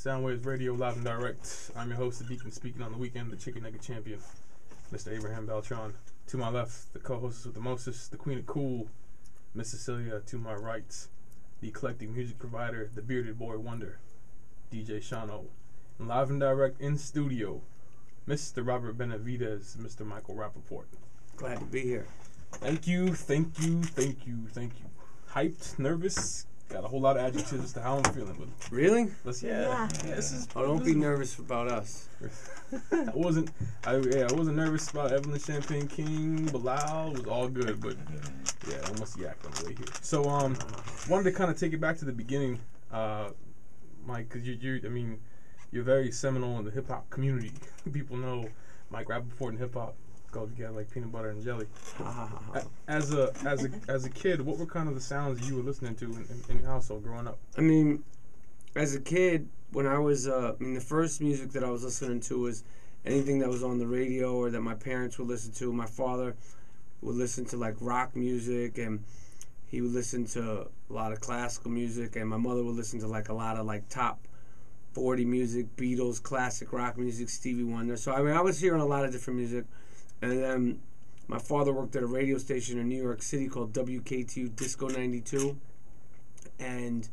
Soundwaves Radio, live and direct. I'm your host, the Deacon, speaking on the weekend, the chicken nugget champion, Mr. Abraham Beltran. To my left, the co-host with the mostest, the queen of cool, Miss Cecilia. To my right, the eclectic music provider, the bearded boy wonder, DJ Shano. And live and direct in studio, Mr. Robert Benavides, Mr. Michael Rapaport. Glad to be here. Thank you. Hyped, nervous, got a whole lot of adjectives as to how I'm feeling. But really? Yeah. This is. Oh, don't be nervous about us. I wasn't nervous about Evelyn Champagne King, Bilal. It was all good, but yeah, almost yacked on the way here. So wanted to kind of take it back to the beginning, Mike, because you're very seminal in the hip hop community. People know Mike Rapaport and hip hop go together like peanut butter and jelly. As a kid, what were kind of the sounds you were listening to in your household growing up? I mean, as a kid, when I was, the first music that I was listening to was anything that was on the radio or that my parents would listen to. My father would listen to like rock music, and he would listen to a lot of classical music, and my mother would listen to like a lot of like top 40 music, Beatles, classic rock music, Stevie Wonder. So I was hearing a lot of different music. And then my father worked at a radio station in New York City called WKTU Disco 92. And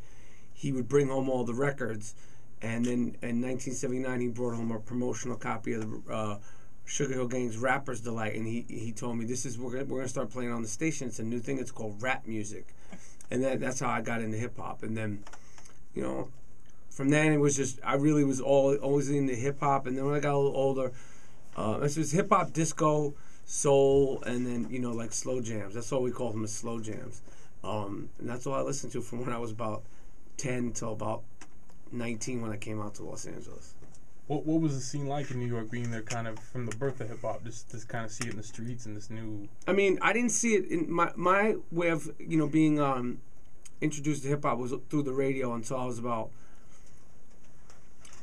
he would bring home all the records. And then in 1979, he brought home a promotional copy of the Sugar Hill Gang's Rapper's Delight. And he told me, we're gonna start playing on the station. It's a new thing. It's called rap music. And that's how I got into hip-hop. And then, from then it was just, I really was always into hip-hop. And then when I got a little older, this was hip-hop, disco, soul, and then, like slow jams. That's all we called them, as slow jams. And that's all I listened to from when I was about 10 till about 19 when I came out to Los Angeles. What was the scene like in New York, being there kind of from the birth of hip-hop, just kind of see it in the streets and this new... I didn't see it in my way of, being introduced to hip-hop was through the radio until I was about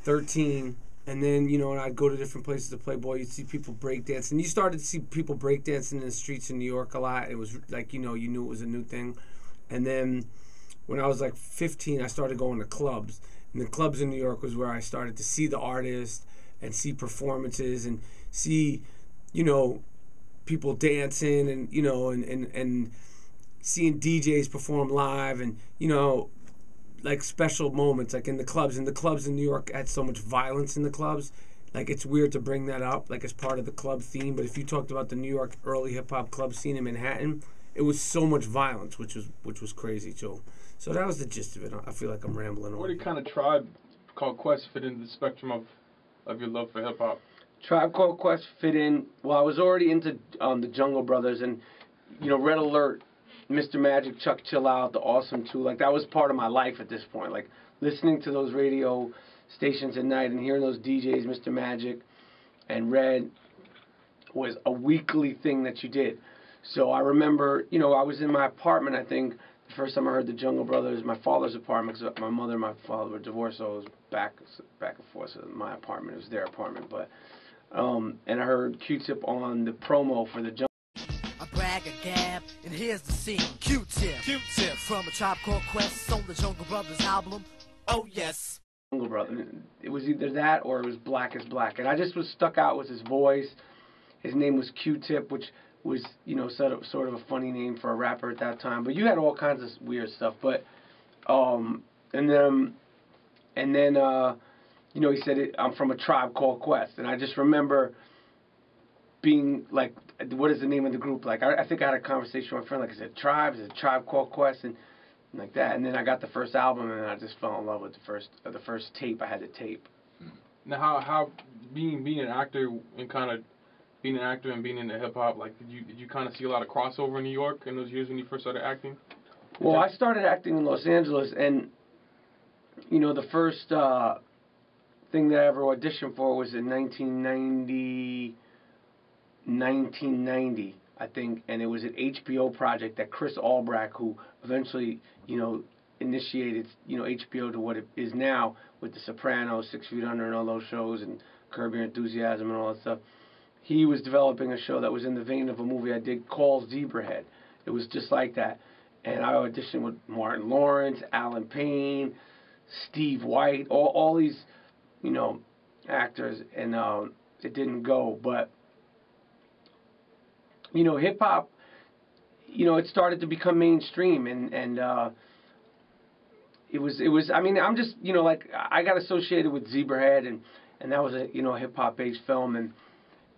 13. And then, when I'd go to different places to play ball, you'd see people breakdance. And you started to see people breakdancing in the streets in New York a lot. It was like, you knew it was a new thing. And then when I was like 15, I started going to clubs. And the clubs in New York was where I started to see the artists and see performances and see, people dancing and, and seeing DJs perform live and, like special moments, like in the clubs. And the clubs in New York had so much violence in the clubs. Like, it's weird to bring that up, like, as part of the club theme. But if you talked about the New York early hip-hop club scene in Manhattan, it was so much violence, which was crazy, too. So that was the gist of it. I feel like I'm rambling on. Where did kind of Tribe Called Quest fit into the spectrum of your love for hip-hop? Tribe Called Quest fit in... Well, I was already into the Jungle Brothers and, Red Alert, Mr. Magic, Chuck Chill Out, The Awesome 2, like that was part of my life at this point. Like listening to those radio stations at night and hearing those DJs, Mr. Magic and was a weekly thing that you did. So I remember, I was in my apartment, I think, the first time I heard the Jungle Brothers, my father's apartment, because my mother and my father were divorced, so it was back and forth. So my apartment, it was their apartment. But and I heard Q-Tip on the promo for the Jungle. Brag a gab, and here's the scene. Q-Tip from a Tribe Called Quest on the Jungle Brothers album. Oh yes. Jungle Brothers. It was either that or it was Black is Black, and I just was stuck out with his voice. His name was Q-Tip, which was sort of a funny name for a rapper at that time. But you had all kinds of weird stuff. But and then he said I'm from a Tribe Called Quest, and I just remember being like, what is the name of the group? Like, I think I had a conversation with my friend, like, is it Tribe Called Quest, and like that. And then I got the first album, and I just fell in love with the first tape. I had the tape. Now, how being an actor and kind of being an actor and being into hip hop, like, did you kind of see a lot of crossover in New York in those years when you first started acting? Well, I started acting in Los Angeles, and the first thing that I ever auditioned for was in 1990, I think, and it was an HBO project that Chris Albrecht, who eventually, initiated, HBO to what it is now with The Sopranos, 6 Feet Under, and all those shows, and Curb Your Enthusiasm and all that stuff. He was developing a show that was in the vein of a movie I did called Zebrahead. It was just like that. And I auditioned with Martin Lawrence, Alan Payne, Steve White, all these, you know, actors, and it didn't go. But, you know, hip hop, you know, it started to become mainstream, and it was. I mean, I'm just, you know, like I got associated with Zebrahead, and that was a, you know, hip hop based film, and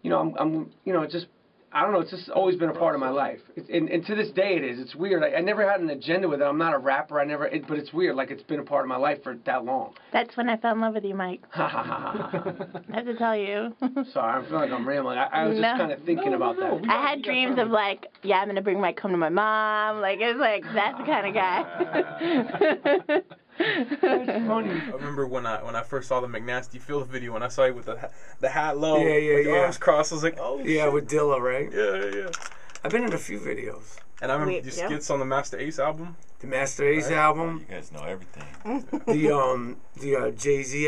you know, I'm you know, just, I don't know, it's just always been a part of my life. And to this day it is. It's weird. I never had an agenda with it. I'm not a rapper. But it's weird. Like, it's been a part of my life for that long. That's when I fell in love with you, Mike. I have to tell you. Sorry, I feel like I'm rambling. I was just kind of thinking about that. I had dreams of, like, yeah, I'm going to bring Mike home to my mom. Like, it was like, that's the kind of guy. That's funny. I remember when I first saw the McNasty Phil video, and I saw you with the hat low, with the arms crossed. I was like, oh, yeah, shit. with Dilla, right? Yeah. I've been in a few videos. And I remember the skits on the Master Ace album. The Master Ace album. You guys know everything. The Jay-Z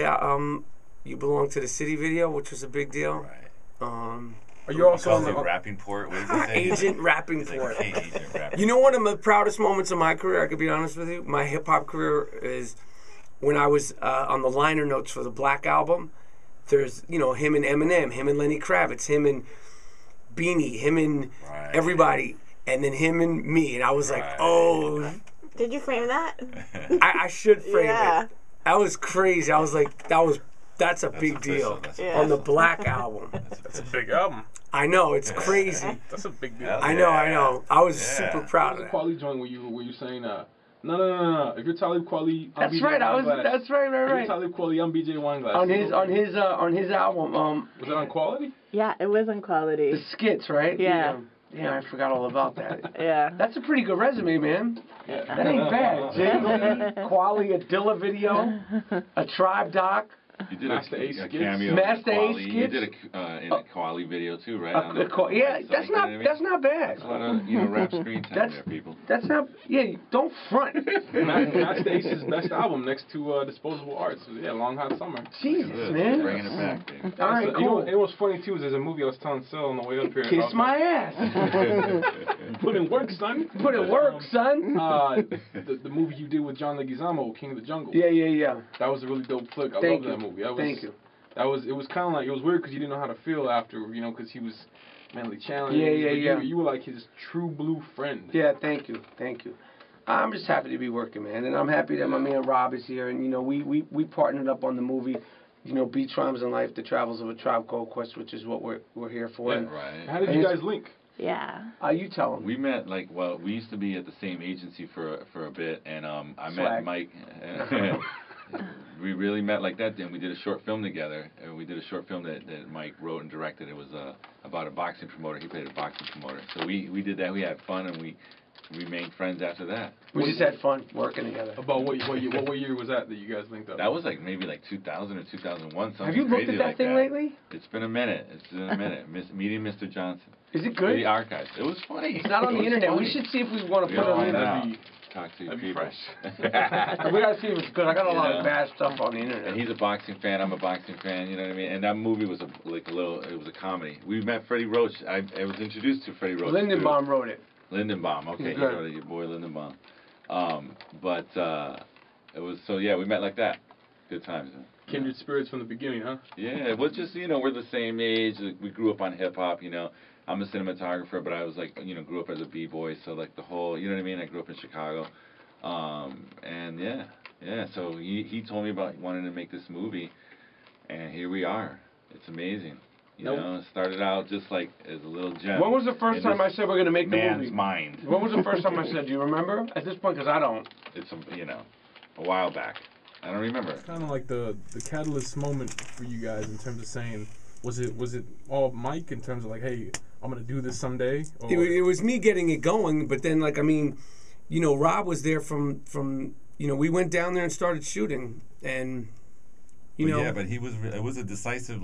You Belong to the City video, which was a big deal. Right. Are you also on the Rapaport? What is it? Agent Rapaport. Like, hey, Agent Rapaport. You know, one of the proudest moments of my career, I could be honest with you, my hip-hop career, is when I was on the liner notes for the Black Album. There's, you know, him and Eminem, him and Lenny Kravitz, him and Beanie, him and everybody, and then him and me. And I was like, oh. Did you frame that? I should frame it. That was crazy. I was like, that's a big deal on the Black Album. That's a big album. I know, it's crazy. That's a big deal. I know. I was super proud of that. Quali joint where you saying no. If you're Talib Kweli, I'm That's BJ right. Wineglass. That's right. If you're Talib Kweli, I'm BJ Wineglass. On his album. Was it on Quality? Yeah, it was on Quality. The skits, right? Yeah. Yeah, I forgot all about that. Yeah. That's a pretty good resume, man. Yeah. That ain't bad. Jay-Z, Quali, a Dilla video, a Tribe doc. You did Master Ace a skits. cameo. Master Ace You skits. did in a Quali video too, right? That's not bad. That's a lot of rap screen time there, people. That's not. Yeah, don't front. Master Ace's best album next to Disposable Arts. Yeah, Long Hot Summer. Jesus, man. Bringing it back, baby. All right, cool. You know what's funny too is there's a movie I was telling Sil on the way up here. Kiss my ass. Put in work, son. Put in work, son. The movie you did with John Leguizamo, King of the Jungle. Yeah. That was a really dope flick. I love that movie. Thank you. It was kind of like, it was weird because you didn't know how to feel after, you know, because he was mentally challenged. Yeah. You were like his true blue friend. Yeah, thank you. I'm just happy to be working, man, and I'm happy that my man Rob is here, and you know, we partnered up on the movie, you know, Beats, Rhymes, and Life: The Travels of a Tribe Called Quest, which is what we're here for. Yeah, right. How did you guys link? Yeah. You tell him. We met we used to be at the same agency for a bit, and I met Mike. We really met like that. Then we did a short film together. We did a short film that Mike wrote and directed. It was about a boxing promoter. He played a boxing promoter. So we did that. We had fun, and we remained friends after that. We just had fun working together. About what year was that you guys linked up? That was maybe 2000 or 2001. Have you looked at that thing lately? It's been a minute. Meeting Mr. Johnson. Is it good? The archives. It was funny. It's not on the internet. Funny. We should see if we want to put it on the talk to That'd people. Fresh. We gotta see if it's good. I got a lot of bad stuff on the internet. And he's a boxing fan. I'm a boxing fan. You know what I mean? And that movie was it was a comedy. We met Freddie Roach. I was introduced to Freddie Roach. Lindenbaum wrote it. Lindenbaum. Okay, you wrote it. Your boy Lindenbaum. But it was we met like that. Good times. Man. Kindred spirits from the beginning, huh? Yeah, it was just we're the same age. We grew up on hip hop. You know. I'm a cinematographer, but I was grew up as a b-boy, so the whole, you know what I mean? I grew up in Chicago, and so he told me about wanting to make this movie, and here we are. It's amazing. You know, it started out just as a little gem. When was the first time I said we're going to make the movie? Man's mind. When was the first time I said, do you remember? At this point, because I don't. It's, a while back. I don't remember. It's kind of like the catalyst moment for you guys in terms of saying, was it all Mike in terms of hey, I'm gonna do this someday? Or? It was me getting it going, but then Rob was there from we went down there and started shooting, and Yeah, but it was a decisive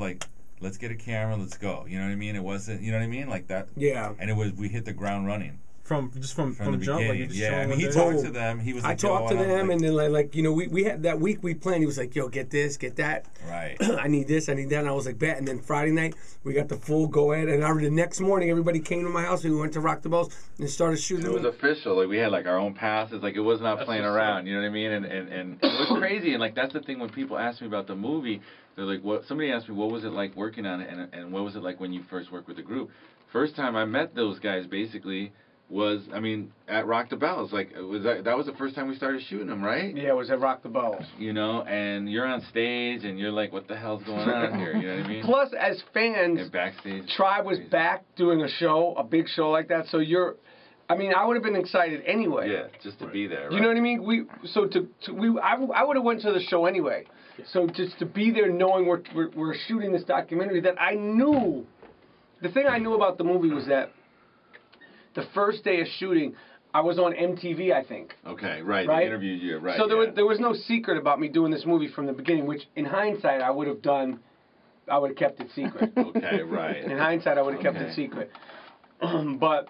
let's get a camera, let's go. You know what I mean? It wasn't, you know what I mean? Like that. Yeah. And we hit the ground running. From the jump, like beginning. you just Yeah, I showing mean, he one talked day? to them. He was I like, talked to yo, them, like, and then like you know, we had that week we planned. He was like, yo, get this, get that. right. I need this, I need that. And I was like, bet. And then Friday night, we got the full go ahead. And the next morning, everybody came to my house. We went to Rock the Bells and started shooting. It was official. Like we had like our own passes. Like it was not playing around. You know what I mean? And it was crazy. And like that's the thing when people ask me about the movie, they're like, "What?" Somebody asked me, "What was it like working on it?" And what was it like when you first worked with the group? First time I met those guys, basically. Was at Rock the Bells, like that was the first time we started shooting them, right? Yeah, it was at Rock the Bells. You know, and you're on stage and you're like, what the hell's going on here? You know what I mean? Plus, as fans, and backstage, Tribe was back doing a big show like that. So I would have been excited anyway. Yeah, just to be there. Right? You know what I mean? I would have went to the show anyway. So just to be there, knowing we're shooting this documentary that I knew. The thing I knew about the movie was that. The first day of shooting, I was on MTV, I think. Okay, right. They interviewed you, right. So there was no secret about me doing this movie from the beginning, which in hindsight I would have kept it secret. Okay, right. In hindsight I would have kept it secret. But,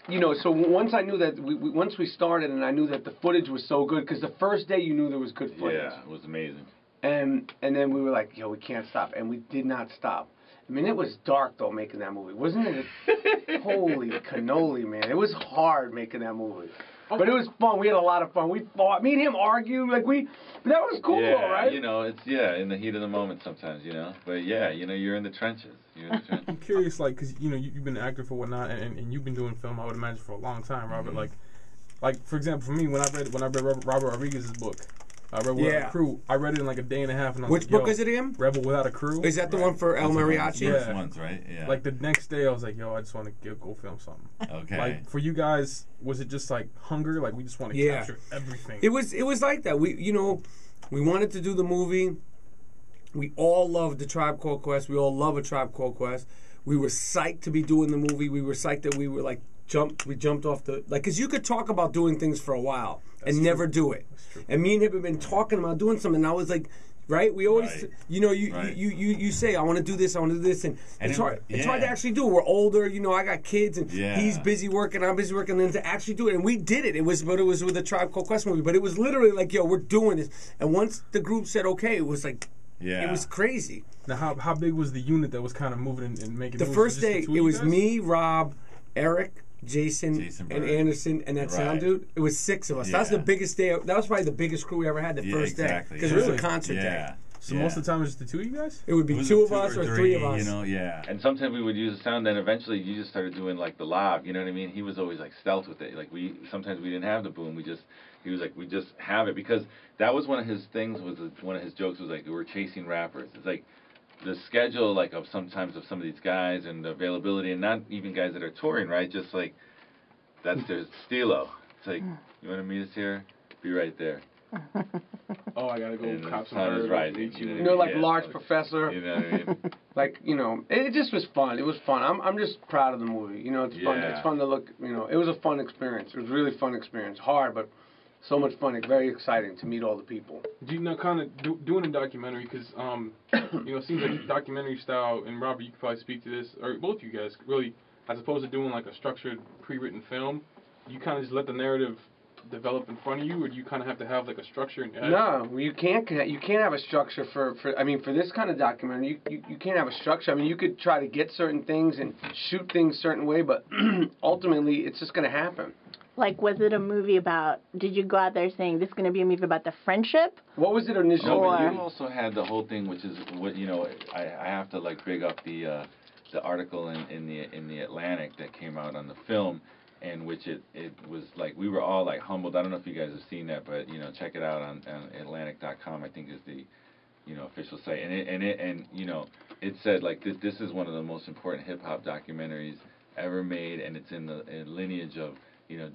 you know, so once I knew that, once we started and I knew that the footage was so good, because the first day you knew there was good footage. Yeah, it was amazing. And then we were like, yo, we can't stop. And we did not stop. I mean, it was dark, though, making that movie. Wasn't it? Holy cannoli, man. It was hard making that movie. But it was fun. We had a lot of fun. We fought. Me and him argued. That was cool, yeah, right? You know, it's, in the heat of the moment sometimes, you know. But, yeah, you know, you're in the trenches. I'm curious, like, because, you know, you've been an actor for whatnot, and you've been doing film, I would imagine, for a long time, Robert. Mm-hmm. Like, for example, for me, when I read Robert Rodriguez's book, Rebel Without a Crew, I read it in like a day and a half. And I was Which book is it again? Rebel Without a Crew. Is that the one for El Mariachi? Yeah. Ones, right? Yeah. Like the next day, I was like, yo, I just want to go film something. Okay. Like for you guys, was it just like hunger? Like we just want to capture everything? It was like that. We wanted to do the movie. We all loved the Tribe Called Quest. We all love a Tribe Called Quest. We were psyched to be doing the movie. We were psyched that we were like we jumped off the because you could talk about doing things for a while and never do it. And me and him have been talking about doing something. And I was like, right? We always, you say, I want to do this, and it's hard. It's hard to actually do. We're older, I got kids, and he's busy working, I'm busy working, and then to actually do it, and we did it. It was with the Tribe Called Quest movie, but it was literally like, yo, we're doing this. And once the group said okay, it was like, it was crazy. Now, how big was the unit that was kind of moving and making the moves? first day? It was me, Rob, Eric, Jason and Anderson, and that sound dude. It was 6 of us. That's the biggest day. That was probably the biggest crew we ever had. The first day because it was a concert day. So most of the time it was just the 2 of you guys? It would be 2 of us or 3 of us. And sometimes we would use the sound. Then eventually you just started doing like the live. You know what I mean? He was always like stealth with it. Like sometimes we didn't have the boom. He was like, we just have it because that was one of his things. One of his jokes was like, we're chasing rappers. It's like the schedule like of sometimes of some of these guys and the availability, and not even guys that are touring, right? Just like that's their stilo. It's like, you want to meet us here? Be right there. Oh, I gotta go and cop some sun is rising. Like Large Professor. You know what I mean? It just was fun. It was fun. I'm just proud of the movie. It's fun. It's fun to look. It was a fun experience. It was a really fun experience. Hard, but so much fun. It's very exciting to meet all the people. Do you know kind of doing a documentary? Because it seems like documentary style. And Robert, you could probably speak to this, or both of you guys, really, as opposed to doing like a structured, pre-written film. You kind of just let the narrative develop in front of you, or do you kind of have to have like a structure in your head? No, you can't have a structure for this kind of documentary. You can't have a structure. You could try to get certain things and shoot things a certain way, but ultimately it's just going to happen. Like, was it a movie about, did you go out there saying this is going to be a movie about the friendship? What was it initially? But you also had the whole thing, which is what, I have to like big up the article in the Atlantic that came out on the film, in which it was like, we were all like humbled. I don't know if you guys have seen that, but check it out on Atlantic.com, I think is the official site. And it said like this is one of the most important hip hop documentaries ever made, and it's in the lineage of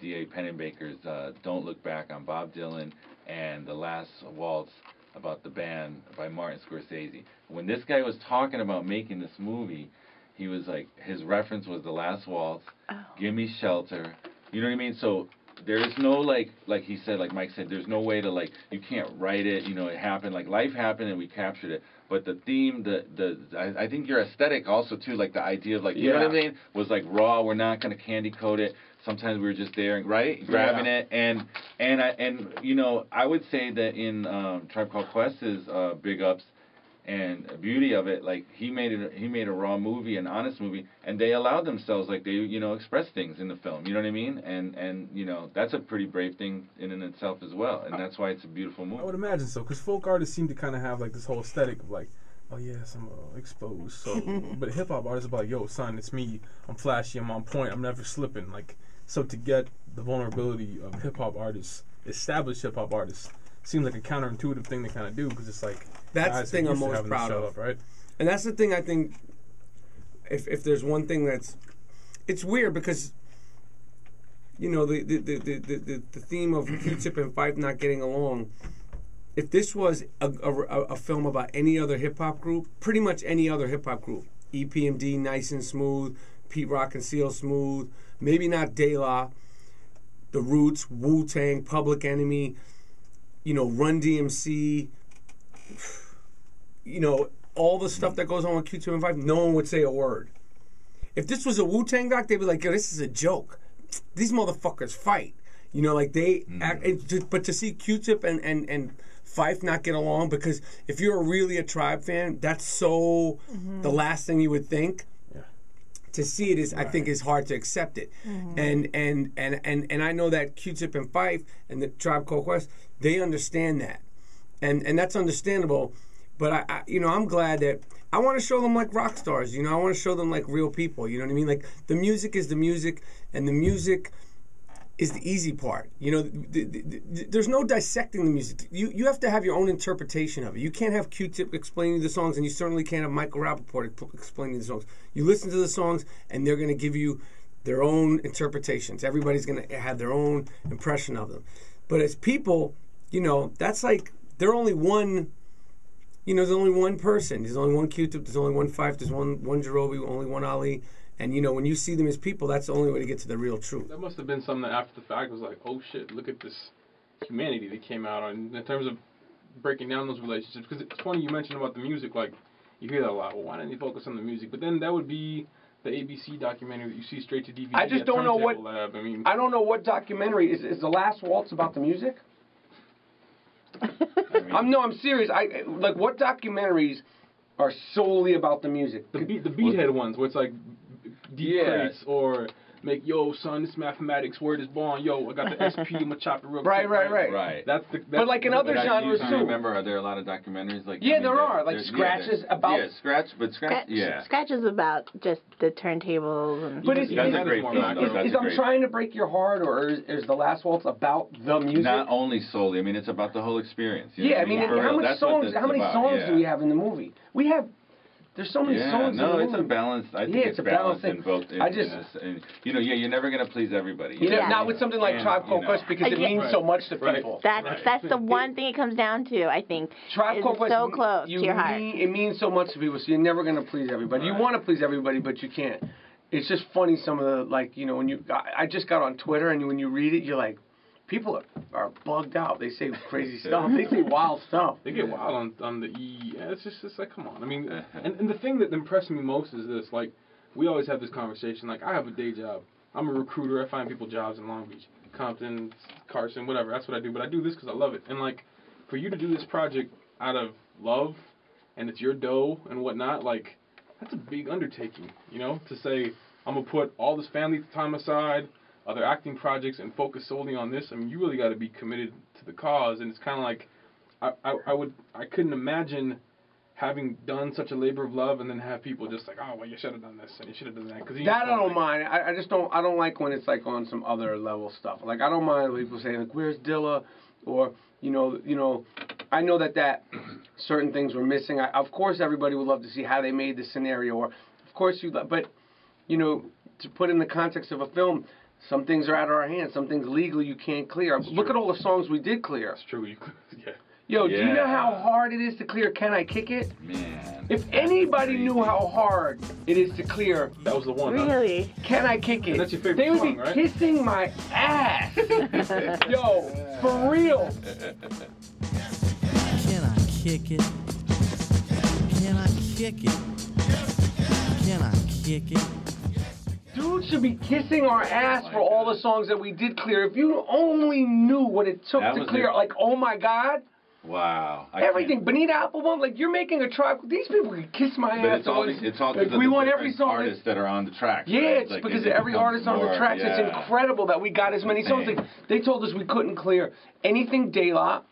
D.A. Pennebaker's Don't Look Back on Bob Dylan and The Last Waltz about the band by Martin Scorsese. When this guy was talking about making this movie, he was like, his reference was The Last Waltz, Gimme Shelter. You know what I mean? So there is no like he said, like Mike said, there's no way to like, you can't write it, it happened, like life happened and we captured it. But the theme, I think your aesthetic also too, like the idea of like, you know what I mean, was like raw. We're not going to candy coat it. sometimes we were just there, right, grabbing it, and you know, I would say that in Tribe Called Quest's big ups and beauty of it, like he made a raw movie, an honest movie, and they allowed themselves, like, they, you know, express things in the film, you know what I mean, and you know, that's a pretty brave thing in and itself as well, and that's why it's a beautiful movie. I would imagine so, because folk artists seem to kind of have like this whole aesthetic of like, oh yes, I'm exposed. So, but hip hop artists are like, yo, son, it's me. I'm flashy. I'm on point. I'm never slipping. Like, so to get the vulnerability of hip hop artists, established hip hop artists, seems like a counterintuitive thing to kind of do, because it's like that's the thing I'm most proud of, up, right? And that's the thing I think. If there's one thing that's, it's weird because, you know, the theme of Q-Tip and Phife not getting along. If this was a film about any other hip-hop group, pretty much any other hip-hop group, EPMD, Nice and Smooth, Pete Rock and CL Smooth, maybe not De La, The Roots, Wu-Tang, Public Enemy, you know, Run DMC, you know, all the stuff that goes on with Q2 and 5, no one would say a word. If this was a Wu-Tang doc, they'd be like, yo, this is a joke. These motherfuckers fight. You know, like they act, but to see Q-Tip and Phife not get along, because if you're really a Tribe fan, that's so the last thing you would think. Yeah. To see it is, I think, is hard to accept it, and I know that Q-Tip and Phife and the Tribe Called Quest, they understand that, and that's understandable. But I you know, I'm glad that I want to show them like rock stars. You know, I want to show them like real people. You know what I mean? Like the music is the music, and the music is the easy part. You know, there's no dissecting the music. You have to have your own interpretation of it. You can't have Q-Tip explaining the songs, and you certainly can't have Michael Rapaport explaining the songs. You listen to the songs, and they're going to give you their own interpretations. Everybody's going to have their own impression of them. But as people, you know, that's like, they're only one, you know, there's only one person. There's only one Q-Tip, there's only one Phife, there's one Jarobi, only one Ali. And, you know, when you see them as people, that's the only way to get to the real truth. That must have been something that after the fact was like, oh, shit, look at this humanity that came out on in terms of breaking down those relationships. Because it's funny you mentioned about the music. Like, you hear that a lot. Well, why didn't you focus on the music? But then that would be the ABC documentary that you see straight to DVD. I just don't know what... Lab. I don't know what documentary. Is The Last Waltz about the music? I'm serious. Like, what documentaries are solely about the music? The beathead ones, where it's like deep crates, or make, yo, son, this mathematics word is born. Yo, I got the SP, I'm gonna chop it real quick. Right. That's but like in other genres too. Remember, are there a lot of documentaries like? Yeah, there are. Like Scratches about. Yeah, Scratch. Yeah. Scratch is about just the turntables and. But I'm trying to break your heart, or is The Last Waltz about the music? Not only solely. I mean, it's about the whole experience. You know I mean, how many songs do we have in the movie? We have. There's so many songs in the movie. it's a balance. I think it's balanced in both. You know, you're never going to please everybody. Not with something like Tribe Called Quest, because it means so much to people. That's the one thing it comes down to, I think. Tribe Called Quest so close to your heart. It means so much to people, so you're never going to please everybody. You want to please everybody, but you can't. It's just funny, some of the, like, you know, when you... I just got on Twitter, and when you read it, you're like... People are bugged out. They say crazy stuff. They say wild stuff. They get wild on the E. Yeah, it's just like, come on. I mean, and the thing that impressed me most is this. Like, we always have this conversation. Like, I have a day job. I'm a recruiter. I find people jobs in Long Beach, Compton, Carson, whatever. That's what I do. But I do this because I love it. And, like, for you to do this project out of love, and it's your dough and whatnot, like, that's a big undertaking, you know, to say, I'm going to put all this family time aside, other acting projects, and focus solely on this. I mean, you really got to be committed to the cause, and it's kind of like I couldn't imagine having done such a labor of love and then have people just like, oh, well, you should have done this and you should have done that. That I don't mind. I just don't. I don't like when it's like on some other level stuff. Like, I don't mind people saying like, where's Dilla, or you know. I know that certain things were missing. Of course, everybody would love to see how they made the scenario, or of course but you know, to put in the context of a film. Some things are out of our hands. Some things legally you can't clear. Look at all the songs we did clear. That's true. Yo, do you know how hard it is to clear Can I Kick It? Man. If anybody knew how hard it is to clear... That was the one. Really? Can I Kick It? And that's your favorite they would song, be right? kissing my ass. Yo, for real. Can I kick it? Can I kick it? Can I kick it? Dude, dude should be kissing our ass for all the songs that we did clear. If you only knew what it took to clear, like, oh my God. Wow. Everything. Bonita Applebum, like, you're making a track. These people can kiss my ass. But it's all like, we want every song. Artists that are on the track. Yeah, right? it's like, because every artist on the tracks. Yeah. It's incredible that we got as many songs. Like, they told us we couldn't clear anything De La.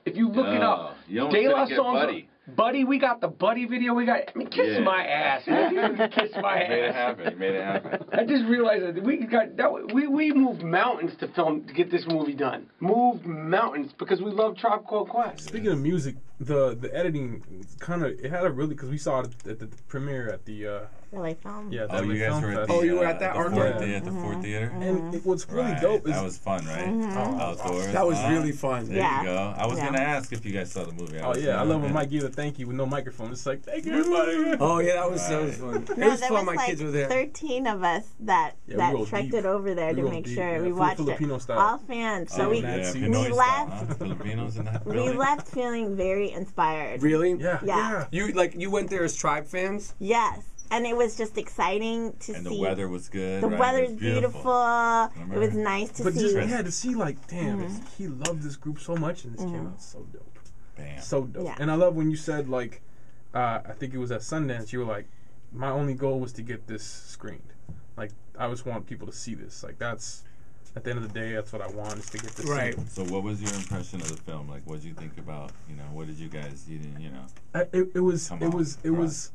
If you look it up, De La songs. Buddy, we got the Buddy video. We got. I mean, kiss my ass, man. You kiss my ass. You made it happen. I just realized that we got that. We moved mountains to film to get this movie done. Moved mountains because we love Tribe Called Quest. Speaking of music, the editing kind of it had a really because we saw it at the premiere at the. LA Film. Yeah, oh, you guys were at the, you were at that art at the Ford Theater? And what's really dope is... That was fun, right? Outdoors. That was really fun. There you go. I was going to ask if you guys saw the movie. I love when Mike gave a thank you with no microphone. It's like, thank you, everybody. Oh, yeah, that was fun. It was fun, my kids were there. 13 of us that trekked it over there to make sure we watched Filipino it. style. All fans. So we left. Filipinos in that. We left feeling very inspired. Really? Yeah. You went there as Tribe fans? Yes. And it was just exciting to see. And the weather was good. The weather's beautiful. It was nice to see. To see like, damn, he loved this group so much, and this came out so dope. Bam. So dope. Yeah. And I love when you said like, I think it was at Sundance. You were like, my only goal was to get this screened. Like, I just want people to see this. Like, that's at the end of the day, that's what I want is to get this. Right. Seen. So, what was your impression of the film? Like, what did you think about? What did you guys? It was.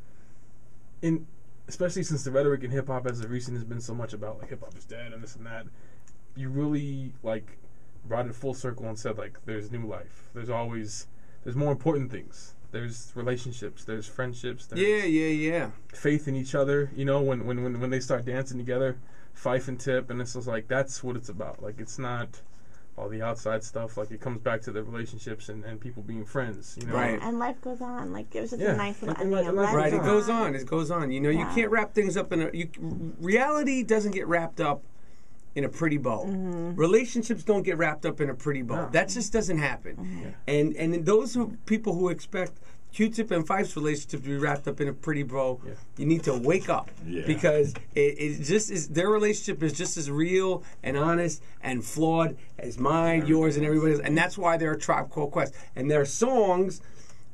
Especially since the rhetoric in hip hop as of recent has been so much about like hip hop is dead and this and that, you really like brought it full circle and said like there's new life. There's more important things. There's relationships. There's friendships. There's faith in each other. When they start dancing together, Fife and Tip, and it's just like that's what it's about. Like it's not all the outside stuff. Like it comes back to the relationships and people being friends. Right. And life goes on. Like it was just a nice little ending. Right. It goes on. It goes on. You can't wrap things up in reality doesn't get wrapped up in a pretty bow. Relationships don't get wrapped up in a pretty bow. No. That just doesn't happen. And those people who expect Q-Tip and Fife's relationship to be wrapped up in a pretty bow, you need to wake up because it just is. Their relationship is just as real and honest and flawed as mine, yours, and everybody's. And that's why they're a Tribe Called Quest. And their songs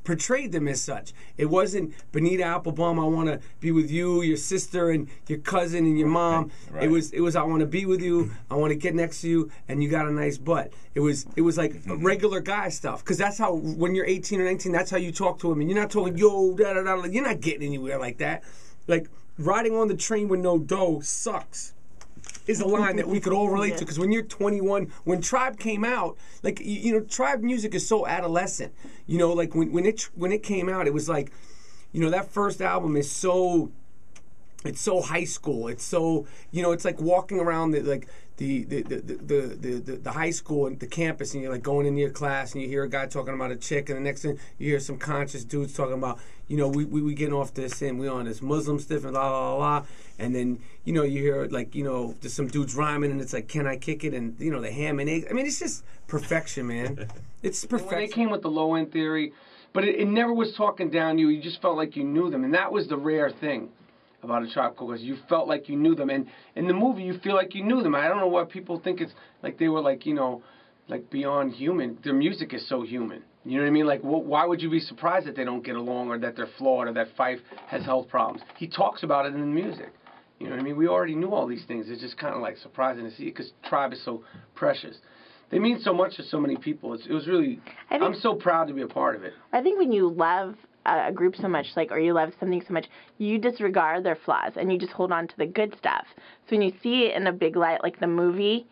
portrayed them as such. It wasn't Bonita Applebum, I want to be with you, your sister, and your cousin, and your mom. Right. It was I want to be with you, I want to get next to you, and you got a nice butt. It was like regular guy stuff, because that's how, when you're 18 or 19, that's how you talk to him, and you're not talking, yo, da-da-da, you're not getting anywhere like that. Like, riding on the train with no dough sucks. Is a line that we could all relate to, because when you're 21, when Tribe came out, like Tribe music is so adolescent. Like when it came out, it was like, that first album is so. It's so high school. It's so it's like walking around the high school and the campus, and you're like going into your class and you hear a guy talking about a chick, and the next thing you hear some conscious dudes talking about we getting off this and we on this Muslim stuff and la la la, and then you hear like there's some dudes rhyming and it's like, can I kick it, and the ham and eggs. I mean, it's just perfection, man. It's perfection. When they came with the low end theory, but it never was talking down to you. You just felt like you knew them, and that was the rare thing about a Tribe Called Quest. You felt like you knew them, and in the movie you feel like you knew them. I don't know why people think it's like they were like like beyond human. Their music is so human. You know what I mean? Like, why would you be surprised that they don't get along, or that they're flawed, or that Fife has health problems? He talks about it in the music. You know what I mean? We already knew all these things. It's just kind of like surprising to see it, because Tribe is so precious. They mean so much to so many people. It was really. I'm so proud to be a part of it. I think when you love a group so much, or you love something so much, you disregard their flaws and you just hold on to the good stuff. So when you see it in a big light, like the movie,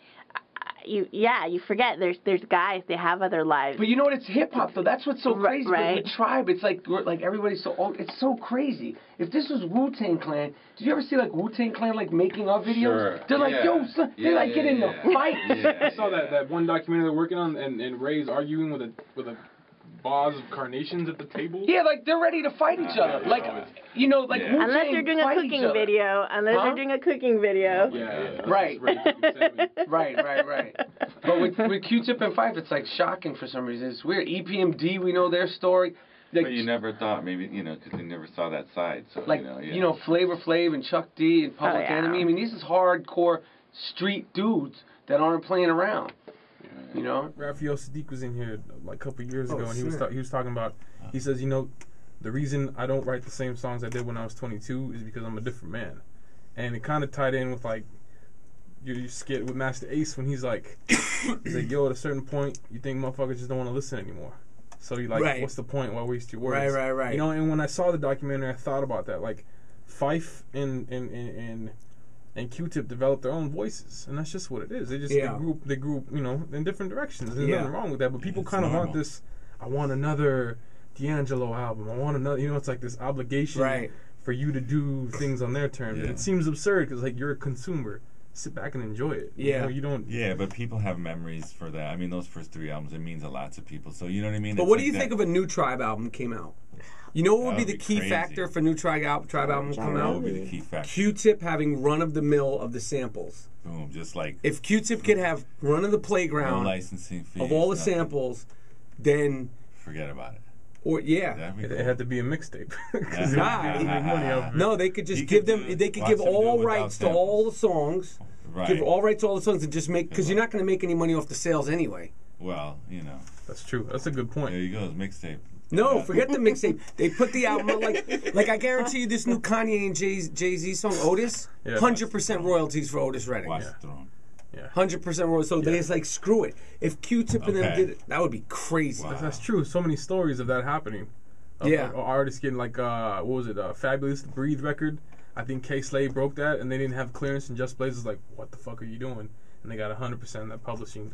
you forget there's guys, they have other lives. But you know what? It's hip hop though. That's what's so crazy. Right. With Tribe, it's like everybody's so old. It's so crazy. If this was Wu-Tang Clan, did you ever see like Wu-Tang Clan like making of videos? Sure. They're like, yo, son, they like get in the fight. I saw that one documentary they're working on, and Ray's arguing with a vase of carnations at the table. Yeah, like they're ready to fight each other. Like, like unless you're doing a cooking video. Unless you're doing a cooking video. Yeah. Right. Right. But with Q-Tip and Fife, it's like shocking for some reason. It's weird. EPMD, we know their story. But you never thought maybe, because you never saw that side. So, like, Flavor Flav and Chuck D and Public Enemy. I mean, these is hardcore street dudes that aren't playing around. Raphael Sadiq was in here like a couple years ago, and he was talking about. He says, the reason I don't write the same songs I did when I was 22 is because I'm a different man, and it kind of tied in with like your skit with Master Ace when he's like, yo, at a certain point, you think motherfuckers just don't want to listen anymore. So you're like, what's the point? Why waste your words? Right. And when I saw the documentary, I thought about that. Like, Fife and Q-Tip developed their own voices, and that's just what it is. They just they grew in different directions. There's nothing wrong with that, but people kind of want this. I want another D'Angelo album. I want another. It's like this obligation for you to do things on their terms. And it seems absurd because like you're a consumer. Sit back and enjoy it. You don't. Yeah, but people have memories for that. I mean, those first 3 albums, it means a lot to people. So you know what I mean. But what do you think of a new Tribe album came out? You know what would be the key factor for new Tribe album to come out? What would be the key factor? Q-Tip having run of the mill of the samples. Boom, just like if Q-Tip could have run of the playground, no licensing fees, of all the samples, then forget about it. Or it had to be a mixtape. No, they could just give them. They could give all rights to all the songs. Right. Give all rights to all the songs and just make because you're not going to make any money off the sales anyway. Well, that's true. That's a good point. There you go, mixtape. No, forget the mixtape. They put the album out like I guarantee you this new Kanye and Jay-Z song Otis, 100% royalties for Otis Redding. Watch the Throne. 100% royalties. So they just like screw it. If Q-Tip and them did it, that would be crazy. Wow. That's true. So many stories of that happening. Of artists getting like what was it? Fabulous the Breathe record. I think K-Slade broke that, and they didn't have clearance, and Just Blaze was like, what the fuck are you doing? And they got 100% of that publishing.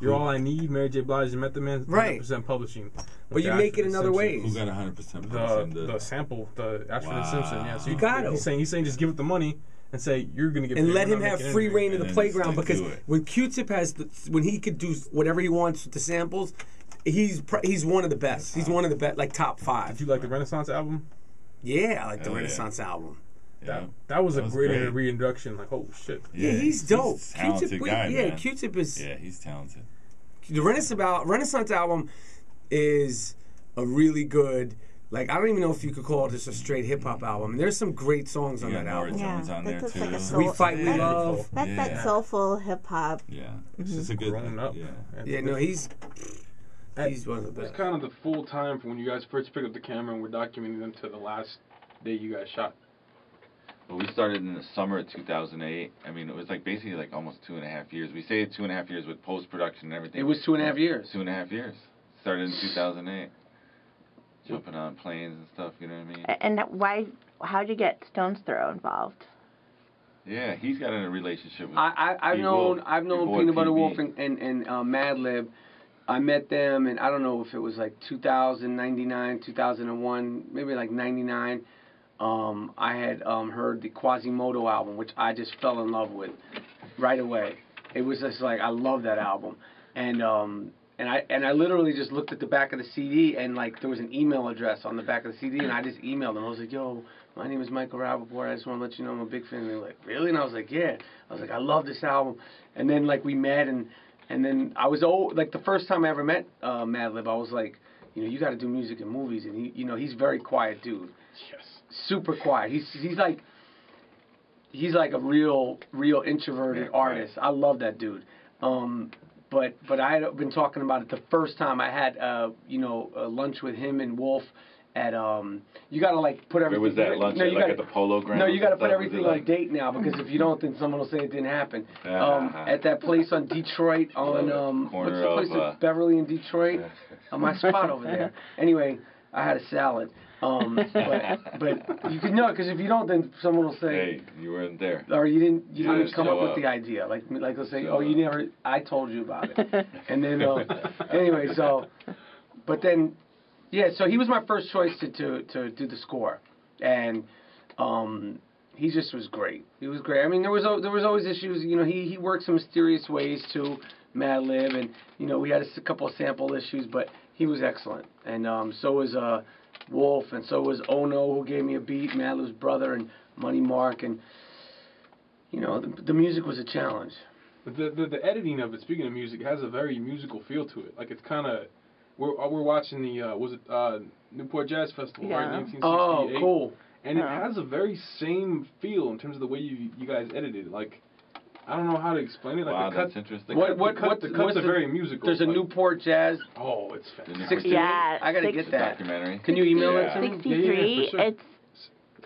You're All I Need, Mary J. Blige and Method Man, 100% publishing. But you make it in other ways. Who got 100% publishing? The sample, the Ashford and Simpson. Yeah, so you got it. He's saying just give it the money and say you're going to get and paid. let him have free reign of the playground because when Q-Tip when he could do whatever he wants with the samples, he's one of the best. He's one of the best, like top 5. Did you like the Renaissance album? Yeah, I like the Renaissance album. That was a great reintroduction. Like, oh shit. Yeah, he's dope. He's a talented guy, man. Q-Tip is. Yeah, he's talented. The Renaissance album is a really good. Like, I don't even know if you could call this a straight hip hop album. And there's some great songs on that album. Jones on there too. Like We Fight, We Love. That's that soulful hip hop. Yeah, it's just a good. Grown up. Yeah, no, he's one of the best. It's kind of the full time from when you guys first picked up the camera and were documenting them to the last day you guys shot. Well, we started in the summer of 2008. I mean, it was like basically like almost 2.5 years. We say 2.5 years with post-production and everything. It was 2.5 years. 2.5 years. Started in 2008. Jumping on planes and stuff, you know what I mean? And how'd you get Stone's Throw involved? Yeah, he's got a relationship with I've known Peanut Butter Wolf and Madlib. I met them, and I don't know if it was like 2000, 99, 2001, maybe like 99. I had heard the Quasimodo album, which I just fell in love with right away. It was just like, I love that album. And I literally just looked at the back of the CD, and like there was an email address on the back of the CD, and I just emailed them. I was like, yo, my name is Michael Rapaport. I just want to let you know I'm a big fan. And they were like, really? And I was like, yeah. I was like, I love this album. And then like we met, and then I was like the first time I ever met Madlib, I was like, you got to do music and movies, and he's a very quiet dude. Yes. Super quiet. He's like a real introverted artist. I love that dude. But I had been talking about it the first time I had lunch with him and Wolf at you gotta like put everything. Where was that lunch? At the Polo Grounds? No, you gotta put everything on date now because if you don't, then someone will say it didn't happen. At that place on Detroit on what's the place in Beverly in Detroit? My spot over there. Anyway, I had a salad. But you could know because if you don't, then someone will say, "Hey, you weren't there," or you didn't come up with the idea. Like they'll say, "Oh, you never. I told you about it." And then anyway, so, but then, yeah. So he was my first choice to do the score, and he just was great. He was great. I mean, there was always issues. He worked some mysterious ways too, Madlib, and we had a couple of sample issues, but he was excellent, and so was Wolf, and so was Ono, who gave me a beat, Madlib's brother, and Money Mark, and the music was a challenge. The editing of it, speaking of music, has a very musical feel to it. Like it's kind of we're watching the was it Newport Jazz Festival, right? Yeah. 1968. Oh, cool. And it has a very same feel in terms of the way you guys edited it. Like, I don't know how to explain it. Like Wow, the cut, that's interesting. the cuts are very musical. There's a like, Newport Jazz. Oh, it's fantastic. 68. Yeah, I gotta six- get The that. documentary. Can you email it Yeah. to me? 63. for sure. It's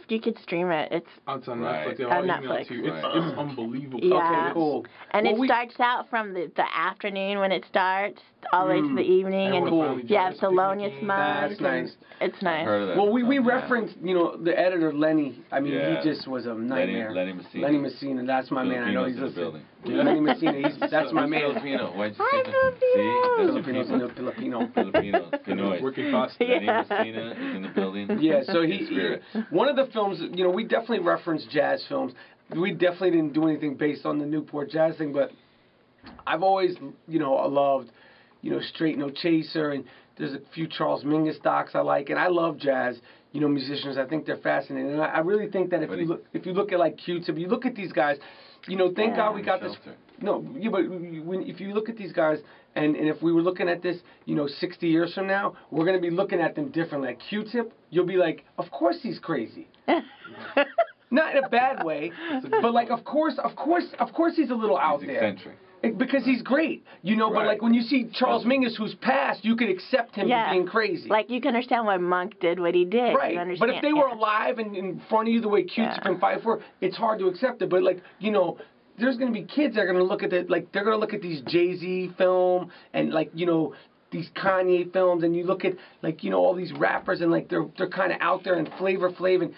you could stream it. It's It's on Right. Netflix. Yeah, On I'll email Netflix. it to you. Right. It's unbelievable. Yeah. Okay, cool. and Well, it we- starts out from the afternoon when it starts all the way to the evening, Everyone and finally you have jazz Thelonious picnicking. Monk. That's and nice. It's nice. Heard of that. Well, we Yeah. referenced, the editor, Lenny. I mean, Yeah. he just was a nightmare. Lenny Messina. Lenny Messina, that's my man. I know Filipinos he's in the listening. building. Lenny Messina, that's my man. Filipino. Why'd you Hi, say that? See? That's Filipinos, your people. Filipino. Filipinos. Pinoy. Working fast. Yeah. Lenny Messina is in the building. Yeah, so In he spirit. one of the films, we definitely referenced jazz films. We definitely didn't do anything based on the Newport Jazz thing, but I've always, loved, Straight No Chaser, and there's a few Charles Mingus docs I like, and I love jazz, musicians. I think they're fascinating, and I really think that if you look at like Q-Tip, you look at these guys, thank God we got this. Shelter. No, yeah, but if you look at these guys, and if we were looking at this, 60 years from now, we're going to be looking at them differently. Like Q-Tip, you'll be like, of course he's crazy. Not in a bad way, but like, of course he's a little out He's there. eccentric. Because he's great, But Right. like when you see Charles Mingus, who's passed, you could accept him Yeah. for being crazy. Like you can understand why Monk did what he did. You Right, understand? but if they were yeah. alive and in front of you the way Q-Tip Yeah. and Fife were, it's hard to accept it. But like, there's going to be kids that are going to look at it, like they're going to look at these Jay-Z film and like, these Kanye films, and you look at like, all these rappers and like they're kind of out there and Flavor Flav and,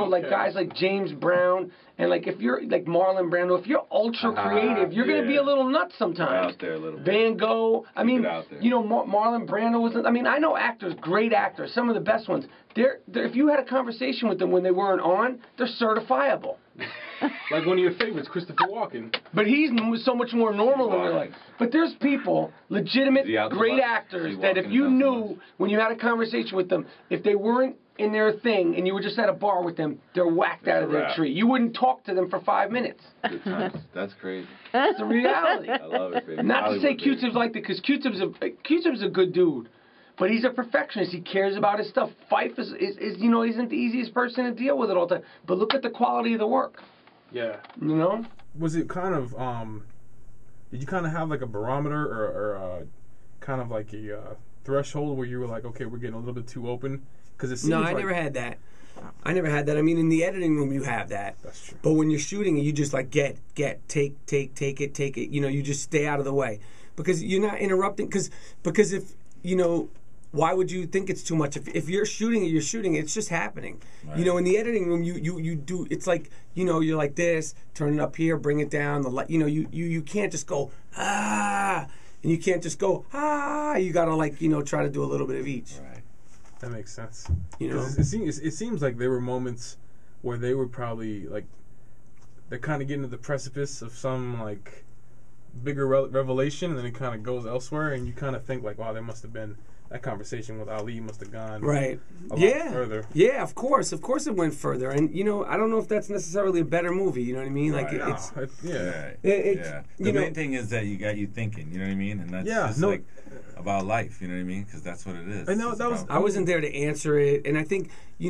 like guys like James Brown and like if you're like Marlon Brando, if you're ultra creative, you're going to be yeah. a little nuts sometimes. Out there a little bit. Van Gogh. I Keep mean, it out there. Marlon Brando was. I mean, I know actors, great actors, some of the best ones. They're if you had a conversation with them when they weren't on, they're certifiable. Like one of your favorites, Christopher Walken. But he's so much more normal in their life. But there's people, legitimate, Is he out the great box? actors, Is he that if walking you out the knew box? when you had a conversation with them, if they weren't in their thing and you were just at a bar with them, they're whacked out of a their wrap. tree. You wouldn't talk to them for 5 minutes. Good times. That's crazy. It's a reality. I love it, baby. Not to say Hollywood, baby. Q-Tip's like that, because Q-Tip's a good dude, but he's a perfectionist. He cares about his stuff. Fife is isn't the easiest person to deal with it all the time. But look at the quality of the work. Yeah. Was it kind of did you kind of have like a barometer or kind of like a threshold where you were like, okay, we're getting a little bit too open? Because it seems No, like, I never had that. I mean, in the editing room, you have that. That's true. But when you're shooting, you just like take it. You just stay out of the way because you're not interrupting. Because if why would you think it's too much? If you're shooting it, you're shooting it. It's just happening. Right. In the editing room, you do. It's like you're like this. Turn it up here. Bring it down. The light. You can't just go and you can't just go You gotta try to do a little bit of each. Right. That makes sense. 'Cause It seems like there were moments where they were probably like they're kind of getting to the precipice of some like bigger revelation, and then it kind of goes elsewhere, and you kind of think like, wow, there must have been that conversation with Ali must have gone Right. a lot further. Yeah, of course it went further, and I don't know if that's necessarily a better movie. You know what I mean? Like Right. it's Yeah. Yeah. The main thing is that you got you thinking. You know what I mean? And that's just like about life. You know what I mean? Because that's what it is. I know, It's that was- about- I wasn't there to answer it, and I think we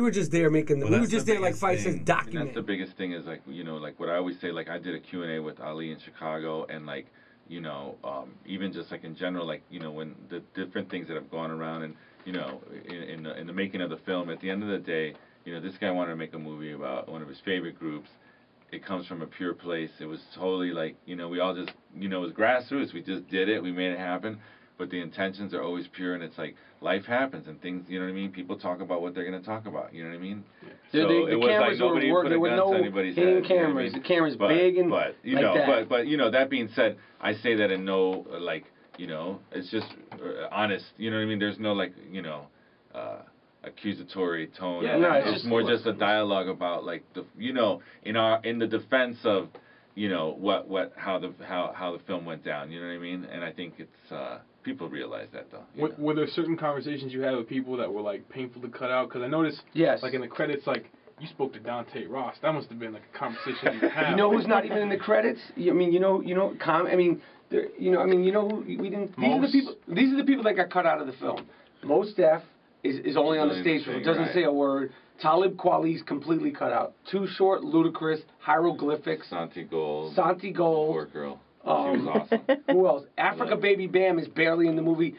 were just there making the. Well, we were that's just the there like biggest Fife says thing. And document. that's the biggest thing is like like what I always say, like I did a Q&A with Ali in Chicago, and like even just like in general, like when the different things that have gone around, and in the making of the film, at the end of the day, this guy wanted to make a movie about one of his favorite groups. It comes from a pure place. It was totally like we all just it was grassroots. We just did it. We made it happen. But the intentions are always pure, and it's like life happens and things. You know what I mean? People talk about what they're gonna talk about. You know what I mean? The it was cameras like nobody were put there a were gun no to anybody's hidden head. You know what I cameras. mean? The camera's big and but that. but that being said, I say that in no it's just honest. You know what I mean? There's no accusatory tone. Yeah, no, it's it's just more just a dialogue about like in the defense of how the film went down. You know what I mean? And I think it's people realize that though. Were there certain conversations you had with people that were like painful to cut out? Because I noticed, like in the credits, like you spoke to Dante Ross. That must have been like a conversation you had. Who's not even in the credits? You know, I mean, you know who we didn't. These are the people that got cut out of the film. Mos Def is only on the stage for it. Doesn't say a word. Talib Kweli's completely cut out. Too Short, Ludacris, Hieroglyphics. Santi Gold. Poor girl. She was awesome. Who else? Africa Baby Bam is barely in the movie.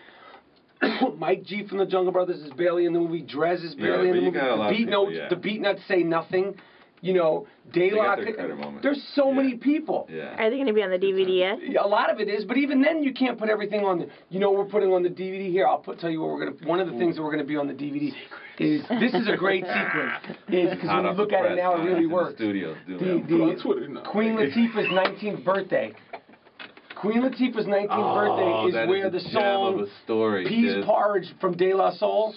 Mike G from the Jungle Brothers is barely in the movie. Drez is barely in the movie. The Beat Nuts say nothing. You know, Daylock. There's so many people. Yeah. Are they going to be on the DVD yet? A lot of it is, but even then, you can't put everything on the. You know, we're putting on the DVD here. Tell you what we're gonna. One of the things that we're gonna be on the DVD is this is a great sequence. Is because when you look at it now, it really works. The Queen Latifah's 19th birthday. Queen Latifah's 19th birthday is where the song Peas Porridge from De La Soul.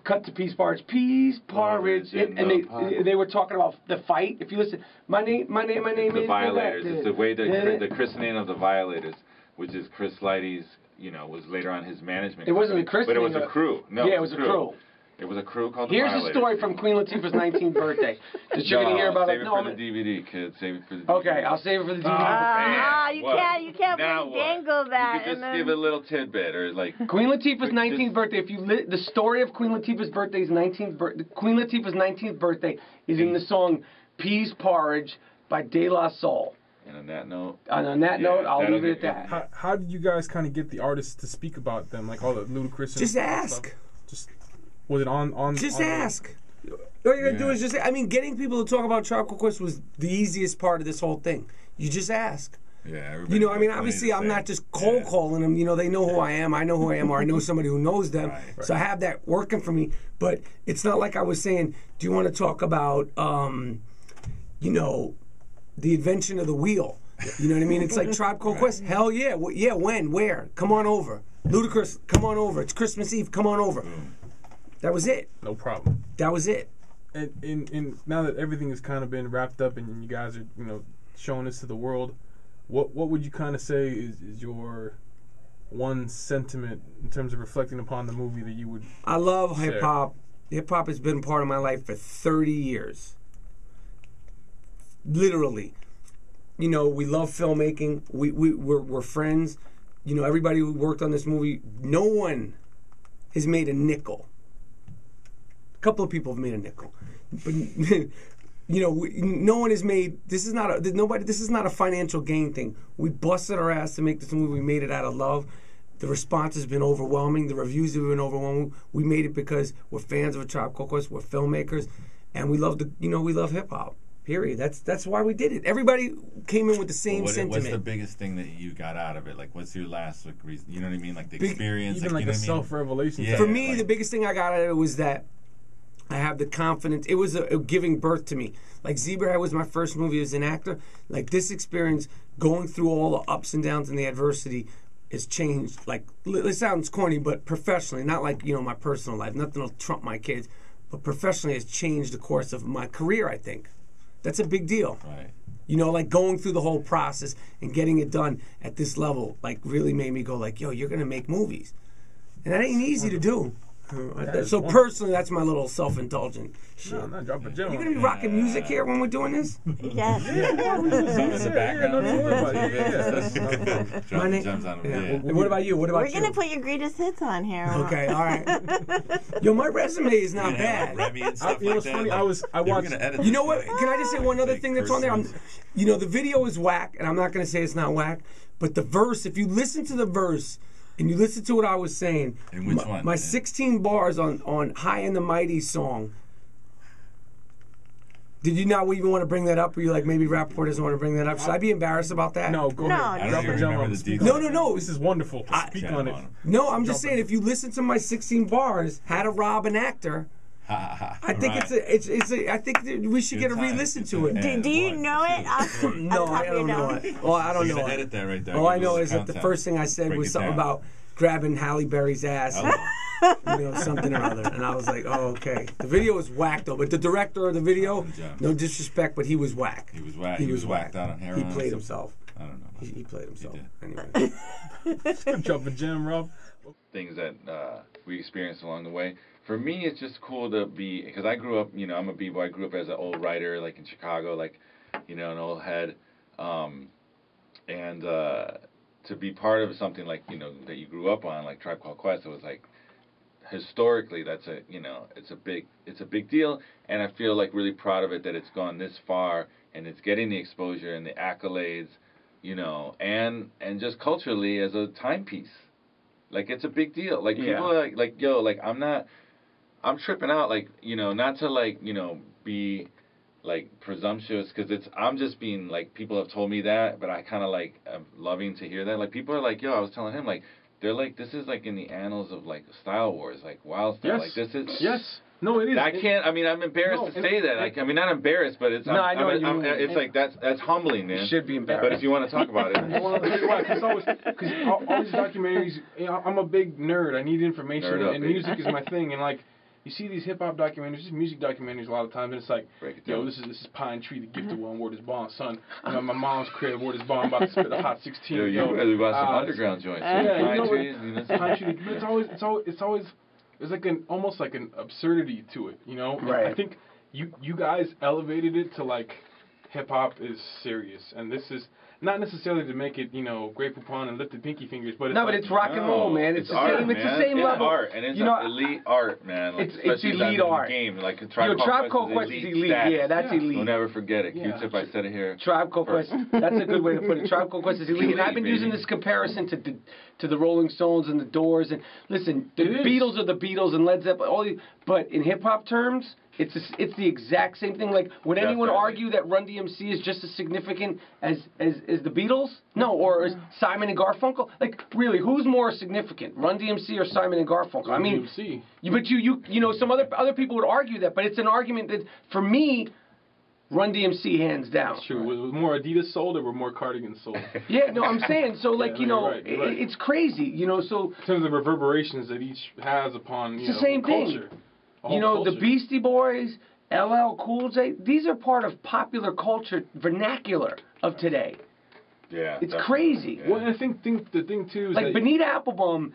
Cut to Peas Porridge. Peas Porridge. And they were talking about the fight. If you listen, my name is the Violators. It's the way the christening of the Violators, which is Chris Lighty's, you know, was later on his management. It wasn't a christening. But it was a crew. No, yeah, it was a crew. It was a crew called the Here's Violators. a story from Queen Latifah's 19th birthday that you're going to hear about. Save it for the DVD, kid. Save it for the DVD. Okay, I'll save it for the DVD. You can't dangle that. You could just give a little tidbit or like. Queen Latifah's 19th birthday. If you the story of Queen Latifah's birthday's 19th Queen Latifah's 19th birthday is in the song "Peas Porridge" by De La Soul. And on that note, I'll leave it at that. How did you guys kind of get the artists to speak about them, like all the Ludacris? Just ask. Stuff? Was it on? Just ask. All you gotta do is just. I mean, getting people to talk about Tribe Called Quest was the easiest part of this whole thing. You just ask. Yeah. You know, I mean, obviously, I'm not just cold calling them. You know, they know who I am. I know who I am, or I know somebody who knows them. Right. So I have that working for me. But it's not like I was saying, do you want to talk about, you know, the invention of the wheel? You know what I mean? It's like Tribe Called Quest. Hell yeah. When? Where? Come on over. Ludacris, come on over. It's Christmas Eve. Come on over. That was it. No problem. That was it. And now that everything has kind of been wrapped up and you guys are, you know, showing this to the world, what would you kind of say is your one sentiment in terms of reflecting upon the movie that you would I love hip hop. Hip hop has been part of my life for 30 years. Literally. You know, we love filmmaking. We're friends. You know, everybody who worked on this movie, no one has made a nickel. A couple of people have made a nickel, but you know, no one has made. This is not a financial gain thing. We busted our ass to make this movie. We made it out of love. The response has been overwhelming. The reviews have been overwhelming. We made it because we're fans of A Tribe Called Quest. We're filmmakers, and we love we love hip hop. Period. That's why we did it. Everybody came in with the same sentiment. What's the biggest thing that you got out of it? Like, what's your last reason? You know what I mean? Like the experience, even like a self-revelation. Yeah, for me, the biggest thing I got out of it was that I have the confidence. It was a giving birth to me. Like Zebrahead was my first movie as an actor. Like this experience, going through all the ups and downs and the adversity, has changed. Like it sounds corny, but professionally, not like my personal life. Nothing will trump my kids, but professionally has changed the course of my career. I think that's a big deal. Right. You know, like going through the whole process and getting it done at this level, like really made me go like, yo, you're gonna make movies, and that ain't easy to do. So personally, that's my little self-indulgent shit. No, I'm not dropping a gem. You gonna be rocking music here when we're doing this? Yes. What about you? We're gonna put your greatest hits on here. Okay, all right. Yo, my resume is not bad. You know what's funny? I watched. You know what? Can I just say one other thing that's on there? The video is whack, and I'm not gonna say it's not whack, but the verse. If you listen to the verse. And you listen to what I was saying. And which one? My 16 bars on High and the Mighty song. Did you not even want to bring that up? Or you like, maybe Rapaport doesn't want to bring that up? Should I be embarrassed about that? No, go ahead. I don't even remember the details. No. This is wonderful. Speak on it. No, I'm just saying, if you listen to my 16 bars, How to Rob an Actor, I think I think we should get a re-listen to it. Do you know it? No, I don't know it. Well, I don't know it. Edit that right there. All I know is that the first thing I said was something about grabbing Halle Berry's ass, something or other, and I was like, oh, okay. The video was whack though, but the director of the video, no disrespect, but he was whack. He was whack. He was whacked out on heroin. He played himself. I don't know. He played himself. Anyway. Drop a gem, Rob. Things that we experienced along the way. For me, it's just cool to be, because I grew up, I'm a b-boy. I grew up as an old writer, like in Chicago, like, an old head. And to be part of something like, you know, that you grew up on, like Tribe Called Quest, it was like, historically, that's a, you know, it's a big deal, and I feel like really proud of it that it's gone this far and it's getting the exposure and the accolades, you know, and just culturally as a timepiece. Like, it's a big deal. Like, people are like, yo, like, I'm tripping out, like, you know, not to, like, you know, be, like, presumptuous, because I'm just being, like, people have told me that, but I kind of, like, am loving to hear that. Like, people are like, yo, I was telling him, like, they're like, this is, like, in the annals of, like, Style Wars, like, Wild Style. Like, this is... Yes. No, it is. I can't, I mean, I'm embarrassed to say that. Like, I mean, not embarrassed, but it's... I know what you mean. It's like, that's humbling, man. You should be embarrassed. But if you want to talk about it... Because all these documentaries, you know, I'm a big nerd. I need information, and music is my thing. And, like, you see these hip-hop documentaries, just music documentaries a lot of times, and it's like, yo, this is Pine Tree, the gifted one, word is bomb, son. You know, my mom's crib, word is bomb, about to spit a hot 16. Yo, you really got some underground joints. Yeah, Pine Tree, but it's always there's like almost like an absurdity to it, you know? Right. I think you guys elevated it to, like, hip-hop is serious, and this is not necessarily to make it, you know, Great Poupon and lifted pinky fingers, but it's but it's rock and roll, man. It's the art, same. Man. It's the same level. It's art, and it's elite art, man. Like, it's elite art. Game. Like, Tribe Called Quest is elite. Yeah, that's elite. We'll never forget it. Q-Tip, I said it here. Tribe Called Quest. That's a good way to put it. Tribe Called Quest is elite. And I've been using this comparison to the Rolling Stones and the Doors. And listen, the Beatles are the Beatles and Led Zeppelin. But in hip hop terms, it's the exact same thing. Like, would anyone argue that Run DMC is just as significant as the Beatles? No, or as Simon and Garfunkel? Like, really, who's more significant, Run DMC or Simon and Garfunkel? I mean, but you know, some other people would argue that, but it's an argument that, for me, Run DMC hands down. That's true. With more Adidas sold, or were more cardigans sold? Yeah, no, I'm saying, so, like, you know, it's crazy, you know, so... In terms of the reverberations that each has upon, you know, the same culture. Thing. You know, the Beastie Boys, LL Cool J, these are part of popular culture vernacular of today. Yeah. It's crazy. Yeah. Well, and I think the thing, too, is like, Bonita Applebum,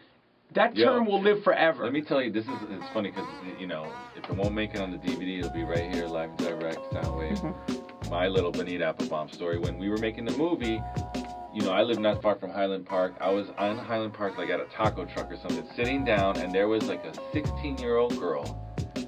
that term will live forever. Let me tell you, it's funny, because, you know, if it won't make it on the DVD, it'll be right here, live and direct, Soundwaves. My little Bonita Applebum story. When we were making the movie, you know, I live not far from Highland Park. I was on Highland Park, like, at a taco truck or something, sitting down, and there was, like, a 16-year-old girl.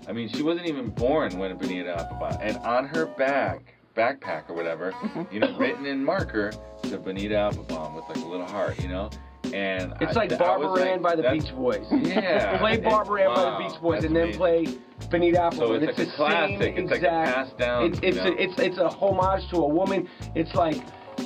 I mean, she wasn't even born when Bonita Applebum. And on her backpack or whatever, you know, written in marker, to Bonita Applebum with, like, a little heart, you know? And it's like Barbara Ann by the Beach Boys. Yeah. Play Barbara Ann by the Beach Boys, and then play Bonita Applebum. So it's like a classic. It's like a passed down. It's a homage to a woman. It's like,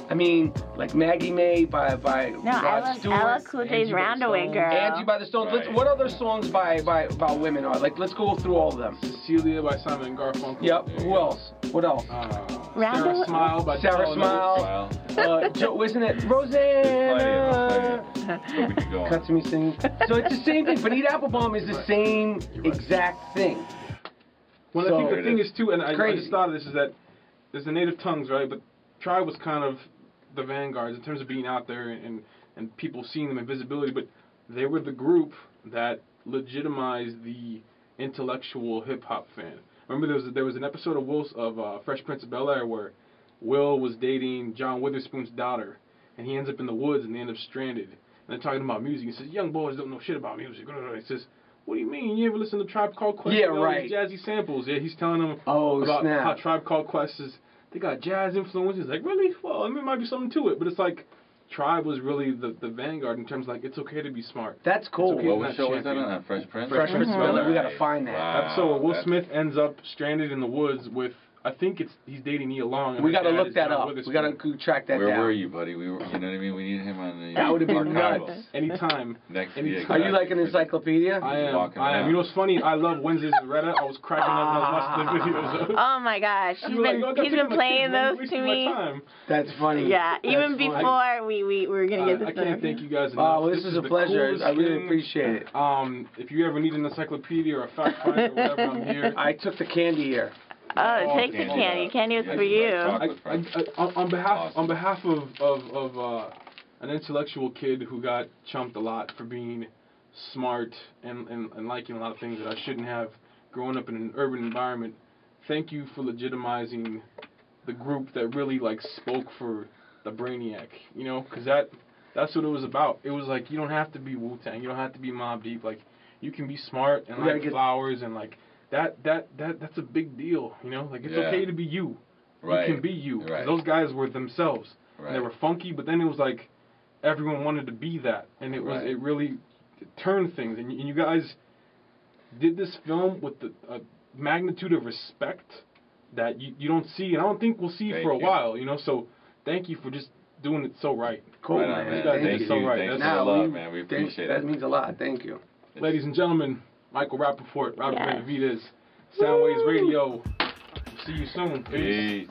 I mean, like Maggie May by Rod Stewart. LL Cool J's Roundaway Girl. Angie by the Stones. Right. What other songs about women are? Like, let's go through all of them. Cecilia by Simon and Garfunkel. Yep. Who else? What else? Sarah Smile by Sarah Smile. Joe, isn't it? Rosanna. Cuts me singing. So it's the same thing. Bonita Applebum is the same exact thing. Well, I think the thing is, too, and I just thought of this, is that there's the native tongues, right? But Tribe was kind of the vanguards in terms of being out there and people seeing them and visibility, but they were the group that legitimized the intellectual hip-hop fan. Remember there was an episode of Fresh Prince of Bel-Air where Will was dating John Witherspoon's daughter, and he ends up in the woods and they end up stranded. And they're talking about music. He says, young boys don't know shit about music. He says, what do you mean? You ever listen to Tribe Called Quest? Yeah, right. Jazzy samples. Yeah, he's telling them about how Tribe Called Quest is, they got jazz influences. Like, really? Well, I mean, there might be something to it. But it's like, Tribe was really the vanguard in terms of, like, it's okay to be smart. That's cool. Okay, what show was that on? Fresh Prince? Fresh Prince of Bel-Air. We gotta find that. Wow, so Will Smith ends up stranded in the woods with, I think he's dating Nia Long. We gotta look that up. We gotta track that down. Where were you, buddy? We were, you know what I mean? We need him on the. That would have been nuts. Anytime. Are you like an encyclopedia? I am. You know what's funny? I love Wednesdays with Reddit. I was cracking up when I was watching the videos. Oh my gosh, he's been playing those to me. That's funny. Yeah, even before we were gonna get this. I can't thank you guys enough. Oh, this is a pleasure. I really appreciate it. If you ever need an encyclopedia or a fact finder or whatever, I'm here. I took the candy here. Oh, take the candy. Candy was for you. On behalf of an intellectual kid who got chumped a lot for being smart and liking a lot of things that I shouldn't have, growing up in an urban environment, thank you for legitimizing the group that really, like, spoke for the brainiac, you know, because that That's what it was about. It was like, you don't have to be Wu-Tang. You don't have to be Mobb Deep. Like, you can be smart and like Flowers and like that's a big deal, you know? Like, it's okay to be you. Right. You can be you. Right. 'Cause those guys were themselves. Right. And they were funky, but then it was like everyone wanted to be that. And it was it really turned things. And you guys did this film with the magnitude of respect that you don't see, and I don't think we'll see for a while, you know? So thank you for just doing it so right. Cool, right man. on, man. Thank you. So right. Thanks for the love, man. We appreciate it. That means a lot. Thank you. Ladies and gentlemen, Michael Rapaport, Robert Benavides, Soundwaves Radio. See you soon. Peace.